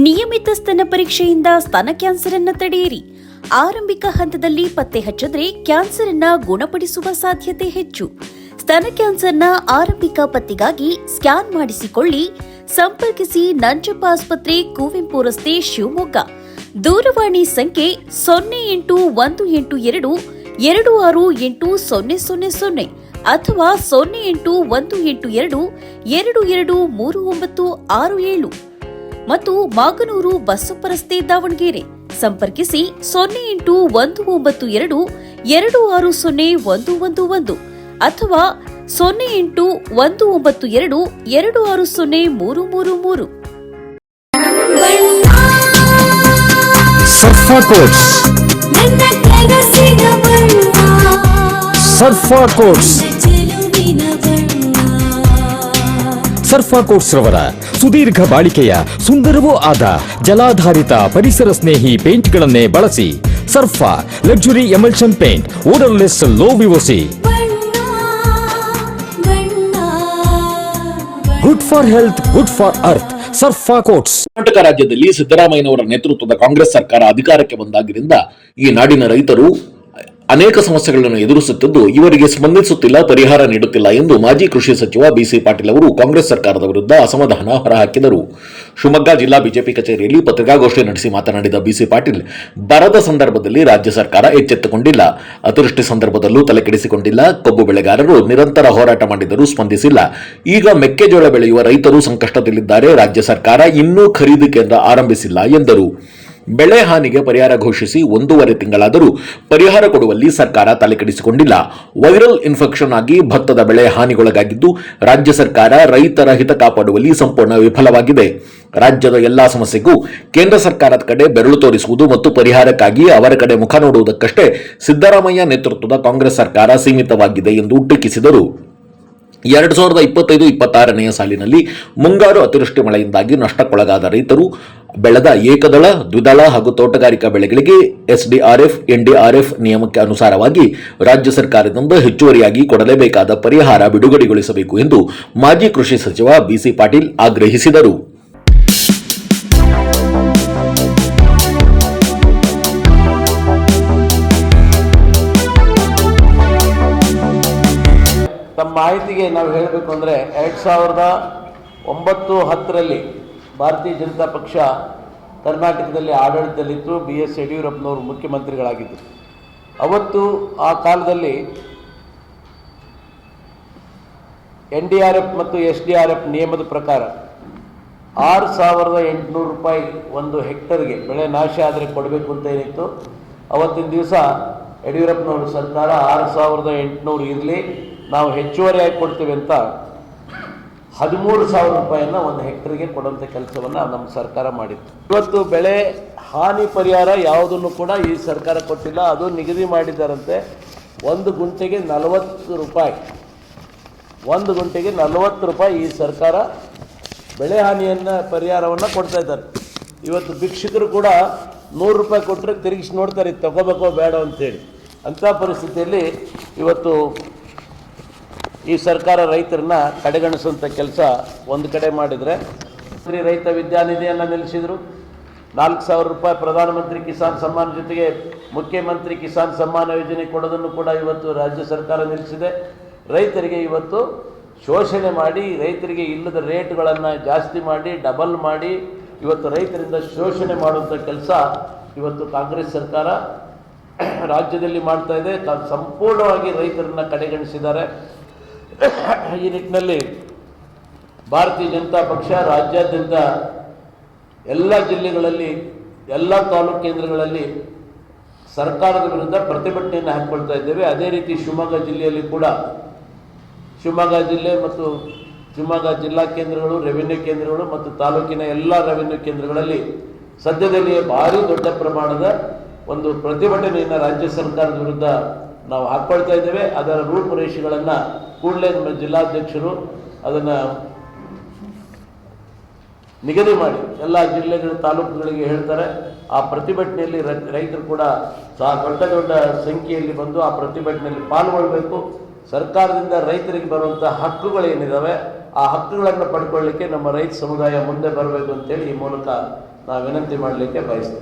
ನಿಯಮಿತ ಸ್ತನ ಪರೀಕ್ಷೆಯಿಂದ ಸ್ತನ ಕ್ಯಾನ್ಸರ್ ಅನ್ನು ತಡೆಯಿರಿ. ಆರಂಭಿಕ ಹಂತದಲ್ಲಿ ಪತ್ತೆ ಹಚ್ಚಿದ್ರೆ ಕ್ಯಾನ್ಸರ್ ಅನ್ನು ಗುಣಪಡಿಸುವ ಸಾಧ್ಯತೆ ಹೆಚ್ಚು. ಸ್ತನ ಕ್ಯಾನ್ಸರ್ನ ಆರಂಭಿಕ ಪತ್ತೆಗಾಗಿ ಸ್ಕ್ಯಾನ್ ಮಾಡಿಸಿಕೊಳ್ಳಿ. ಸಂಪರ್ಕಿಸಿ ನಂಜಪ್ಪ ಆಸ್ಪತ್ರೆ, ಕುವೆಂಪು ರಸ್ತೆ, ಶಿವಮೊಗ್ಗ. ದೂರವಾಣಿ ಸಂಖ್ಯೆ 0818226800 ಅಥವಾ 0818223967 ಮತ್ತು ಮಾಗನೂರು ಬಸಪ್ಪ ರಸ್ತೆ, ದಾವಣಗೆರೆ. ಸಂಪರ್ಕಿಸಿ 0812260111 ಅಥವಾ 081922603333. ಸರ್ಫಾ ಕೋಟ್ಸ್, ಸರ್ಫಾ ಕೋಟ್ಸ್, ಸರ್ಫಾ ಕೋಟ್ಸ್ ರವರ ಸುದೀರ್ಘ ಬಾಳಿಕೆಯ ಸುಂದರವೂ ಆದ ಜಲಾಧಾರಿತ ಪರಿಸರ ಸ್ನೇಹಿ ಪೇಂಟ್ಗಳನ್ನೇ ಬಳಸಿ. Surfa luxury emulsion paint, odourless, low VOC, good for health, good for earth. Surfa coats. Karnataka ರಾಜ್ಯದಲ್ಲಿ ಸಿದ್ದರಾಮಯ್ಯನವರ ನೇತೃತ್ವದ ಕಾಂಗ್ರೆಸ್ ಸರ್ಕಾರ ಅಧಿಕಾರಕ್ಕೆ ಬಂದಾಗಿನಿಂದ ಈ ನಾಡಿನ ರೈತರು ಅನೇಕ ಸಮಸ್ಯೆಗಳನ್ನು ಎದುರಿಸುತ್ತಿದ್ದು ಇವರಿಗೆ ಸ್ಪಂದಿಸುತ್ತಿಲ್ಲ, ಪರಿಹಾರ ನೀಡುತ್ತಿಲ್ಲ ಎಂದು ಮಾಜಿ ಕೃಷಿ ಸಚಿವ ಬಿಸಿ ಪಾಟೀಲ್ ಅವರು ಕಾಂಗ್ರೆಸ್ ಸರ್ಕಾರದ ವಿರುದ್ಧ ಅಸಮಾಧಾನ ಹೊರಹಾಕಿದರು. ಶಿವಮೊಗ್ಗ ಜಿಲ್ಲಾ ಬಿಜೆಪಿ ಕಚೇರಿಯಲ್ಲಿ ಪತ್ರಿಕಾಗೋಷ್ಠಿ ನಡೆಸಿ ಮಾತನಾಡಿದ ಬಿಸಿ ಪಾಟೀಲ್, ಬರದ ಸಂದರ್ಭದಲ್ಲಿ ರಾಜ್ಯ ಸರ್ಕಾರ ಎಚ್ಚೆತ್ತುಕೊಂಡಿಲ್ಲ, ಅತಿವೃಷ್ಟಿ ಸಂದರ್ಭದಲ್ಲೂ ತಲೆಕೆಡಿಸಿಕೊಂಡಿಲ್ಲ, ಕಬ್ಬು ಬೆಳೆಗಾರರು ನಿರಂತರ ಹೋರಾಟ ಮಾಡಿದರೂ ಸ್ಪಂದಿಸಿಲ್ಲ. ಈಗ ಮೆಕ್ಕೆಜೋಳ ಬೆಳೆಯುವ ರೈತರು ಸಂಕಷ್ಟದಲ್ಲಿದ್ದಾರೆ, ರಾಜ್ಯ ಸರ್ಕಾರ ಇನ್ನೂ ಖರೀದಿ ಕೇಂದ್ರ ಆರಂಭಿಸಿಲ್ಲ ಎಂದರು. ಬೆಳೆ ಹಾನಿಗೆ ಪರಿಹಾರ ಘೋಷಿಸಿ 1.5 ತಿಂಗಳಾದರೂ ಪರಿಹಾರ ಕೊಡುವಲ್ಲಿ ಸರ್ಕಾರ ತಲೆಕೆಡಿಸಿಕೊಂಡಿಲ್ಲ. ವೈರಲ್ ಇನ್ಫೆಕ್ಷನ್ ಆಗಿ ಭತ್ತದ ಬೆಳೆ ಹಾನಿಗೊಳಗಾಗಿದ್ದು ರಾಜ್ಯ ಸರ್ಕಾರ ರೈತರ ಹಿತ ಕಾಪಾಡುವಲ್ಲಿ ಸಂಪೂರ್ಣ ವಿಫಲವಾಗಿದೆ. ರಾಜ್ಯದ ಎಲ್ಲಾ ಸಮಸ್ಯೆಗೂ ಕೇಂದ್ರ ಸರ್ಕಾರದ ಕಡೆ ಬೆರಳು ತೋರಿಸುವುದು ಮತ್ತು ಪರಿಹಾರಕ್ಕಾಗಿ ಅವರ ಕಡೆ ಮುಖ ನೋಡುವುದಕ್ಕಷ್ಟೇ ಸಿದ್ದರಾಮಯ್ಯ ನೇತೃತ್ವದ ಕಾಂಗ್ರೆಸ್ ಸರ್ಕಾರ ಸೀಮಿತವಾಗಿದೆ ಎಂದು ಟೀಕಿಸಿದರು. 2025-26ನೇ ಸಾಲಿನಲ್ಲಿ ಮುಂಗಾರು ಅತಿವೃಷ್ಟಿ ಮಳೆಯಿಂದಾಗಿ ನಷ್ಟಕ್ಕೊಳಗಾದ ರೈತರು ಬೆಳೆದ ಏಕದಳ, ದ್ವಿದಳ ಹಾಗೂ ತೋಟಗಾರಿಕಾ ಬೆಳೆಗಳಿಗೆ ಎಸ್ಡಿಆರ್ಎಫ್, ಎನ್ಡಿಆರ್ಎಫ್ ನಿಯಮಕ್ಕೆ ಅನುಸಾರವಾಗಿ ರಾಜ್ಯ ಸರ್ಕಾರದಿಂದ ಹೆಚ್ಚುವರಿಯಾಗಿ ಕೊಡಲೇಬೇಕಾದ ಪರಿಹಾರ ಬಿಡುಗಡೆಗೊಳಿಸಬೇಕು ಎಂದು ಮಾಜಿ ಕೃಷಿ ಸಚಿವ ಬಿಸಿ ಪಾಟೀಲ್ ಆಗ್ರಹಿಸಿದರು. ತಮ್ಮ ಮಾಹಿತಿಗೆ ನಾವು ಹೇಳಬೇಕು ಅಂದರೆ 2009-10ರಲ್ಲಿ ಭಾರತೀಯ ಜನತಾ ಪಕ್ಷ ಕರ್ನಾಟಕದಲ್ಲಿ ಆಡಳಿತದಲ್ಲಿತ್ತು. BS ಯಡಿಯೂರಪ್ಪನವರು ಮುಖ್ಯಮಂತ್ರಿಗಳಾಗಿದ್ದರು. ಅವತ್ತು ಆ ಕಾಲದಲ್ಲಿ NDRF ಮತ್ತು SDRF ನಿಯಮದ ಪ್ರಕಾರ 6,800 ರೂಪಾಯಿ ಒಂದು ಹೆಕ್ಟರ್ಗೆ ಬೆಳೆ ನಾಶ ಆದರೆ ಕೊಡಬೇಕು ಅಂತ ಏನಿತ್ತು. ಅವತ್ತಿನ ದಿವಸ ಯಡಿಯೂರಪ್ಪನವರು ಸರ್ಕಾರ 6,800 ಇರಲಿ, ನಾವು ಹೆಚ್ಚುವರಿಯಾಗಿ ಕೊಡ್ತೀವಿ ಅಂತ 13,000 ರೂಪಾಯಿಯನ್ನು ಒಂದು ಹೆಕ್ಟರ್ಗೆ ಕೊಡುವಂಥ ಕೆಲಸವನ್ನು ನಮ್ಮ ಸರ್ಕಾರ ಮಾಡಿತ್ತು. ಇವತ್ತು ಬೆಳೆ ಹಾನಿ ಪರಿಹಾರ ಯಾವುದನ್ನು ಕೂಡ ಈ ಸರ್ಕಾರ ಕೊಟ್ಟಿಲ್ಲ. ಅದು ನಿಗದಿ ಮಾಡಿದ್ದಾರಂತೆ 1 ಗುಂಟೆಗೆ 40 ರೂಪಾಯಿ. 1 ಗುಂಟೆಗೆ 40 ರೂಪಾಯಿ ಈ ಸರ್ಕಾರ ಬೆಳೆ ಹಾನಿಯನ್ನು ಪರಿಹಾರವನ್ನು ಕೊಡ್ತಾ ಇದ್ದಾರೆ. ಇವತ್ತು ಭಿಕ್ಷುಕರು ಕೂಡ 100 ರೂಪಾಯಿ ಕೊಟ್ಟರೆ ತಿರುಗಿಸಿ ನೋಡ್ತಾರೆ, ತಗೋಬೇಕೋ ಬೇಡ ಅಂತೇಳಿ. ಅಂಥ ಪರಿಸ್ಥಿತಿಯಲ್ಲಿ ಇವತ್ತು ಈ ಸರ್ಕಾರ ರೈತರನ್ನ ಕಡೆಗಣಿಸುವಂಥ ಕೆಲಸ ಒಂದು ಕಡೆ ಮಾಡಿದರೆ, ರೈತ ವಿದ್ಯಾನಿಧಿಯನ್ನು ನಿಲ್ಲಿಸಿದರು. 4,000 ರೂಪಾಯಿ ಪ್ರಧಾನಮಂತ್ರಿ ಕಿಸಾನ್ ಸಮ್ಮಾನ್ ಜೊತೆಗೆ ಮುಖ್ಯಮಂತ್ರಿ ಕಿಸಾನ್ ಸಮ್ಮಾನ ಯೋಜನೆ ಕೊಡೋದನ್ನು ಕೂಡ ಇವತ್ತು ರಾಜ್ಯ ಸರ್ಕಾರ ನಿಲ್ಲಿಸಿದೆ. ರೈತರಿಗೆ ಇವತ್ತು ಶೋಷಣೆ ಮಾಡಿ, ರೈತರಿಗೆ ಇಲ್ಲದ ರೇಟ್ಗಳನ್ನು ಜಾಸ್ತಿ ಮಾಡಿ, ಡಬಲ್ ಮಾಡಿ ಇವತ್ತು ರೈತರಿಂದ ಶೋಷಣೆ ಮಾಡುವಂಥ ಕೆಲಸ ಇವತ್ತು ಕಾಂಗ್ರೆಸ್ ಸರ್ಕಾರ ರಾಜ್ಯದಲ್ಲಿ ಮಾಡ್ತಾ ಇದೆ. ಸಂಪೂರ್ಣವಾಗಿ ರೈತರನ್ನು ಕಡೆಗಣಿಸಿದ್ದಾರೆ. ಈ ನಿಟ್ಟಿನಲ್ಲಿ ಭಾರತೀಯ ಜನತಾ ಪಕ್ಷ ರಾಜ್ಯಾದ್ಯಂತ ಎಲ್ಲ ಜಿಲ್ಲೆಗಳಲ್ಲಿ, ಎಲ್ಲ ತಾಲೂಕು ಕೇಂದ್ರಗಳಲ್ಲಿ ಸರ್ಕಾರದ ವಿರುದ್ಧ ಪ್ರತಿಭಟನೆಯನ್ನು ಹಾಕ್ಕೊಳ್ತಾ ಇದ್ದೇವೆ. ಅದೇ ರೀತಿ ಶಿವಮೊಗ್ಗ ಜಿಲ್ಲೆಯಲ್ಲಿ ಕೂಡ, ಶಿವಮೊಗ್ಗ ಜಿಲ್ಲೆ ಮತ್ತು ಶಿವಮೊಗ್ಗ ಜಿಲ್ಲಾ ಕೇಂದ್ರಗಳು, ರೆವಿನ್ಯೂ ಕೇಂದ್ರಗಳು ಮತ್ತು ತಾಲೂಕಿನ ಎಲ್ಲ ರೆವಿನ್ಯೂ ಕೇಂದ್ರಗಳಲ್ಲಿ ಸದ್ಯದಲ್ಲಿಯೇ ಭಾರಿ ದೊಡ್ಡ ಪ್ರಮಾಣದ ಒಂದು ಪ್ರತಿಭಟನೆಯನ್ನು ರಾಜ್ಯ ಸರ್ಕಾರದ ವಿರುದ್ಧ ನಾವು ಹಾಕ್ಕೊಳ್ತಾ ಇದ್ದೇವೆ. ಅದರ ರೂಪುರೇಷೆಗಳನ್ನು ಕೂಡಲೇ ನಮ್ಮ ಜಿಲ್ಲಾಧ್ಯಕ್ಷರು ಅದನ್ನು ನಿಗದಿ ಮಾಡಿ ಎಲ್ಲ ಜಿಲ್ಲೆಗಳ ತಾಲೂಕುಗಳಿಗೆ ಹೇಳ್ತಾರೆ. ಆ ಪ್ರತಿಭಟನೆಯಲ್ಲಿ ರೈತರು ಕೂಡ ದೊಡ್ಡ ದೊಡ್ಡ ಸಂಖ್ಯೆಯಲ್ಲಿ ಬಂದು ಆ ಪ್ರತಿಭಟನೆಯಲ್ಲಿ ಪಾಲ್ಗೊಳ್ಳಬೇಕು. ಸರ್ಕಾರದಿಂದ ರೈತರಿಗೆ ಬರುವಂಥ ಹಕ್ಕುಗಳೇನಿದ್ದಾವೆ ಆ ಹಕ್ಕುಗಳನ್ನು ಪಡ್ಕೊಳ್ಳಿಕ್ಕೆ ನಮ್ಮ ರೈತ ಸಮುದಾಯ ಮುಂದೆ ಬರಬೇಕು ಅಂತೇಳಿ ಈ ಮೂಲಕ ನಾವು ವಿನಂತಿ ಮಾಡಲಿಕ್ಕೆ ಬಯಸ್ತೇವೆ.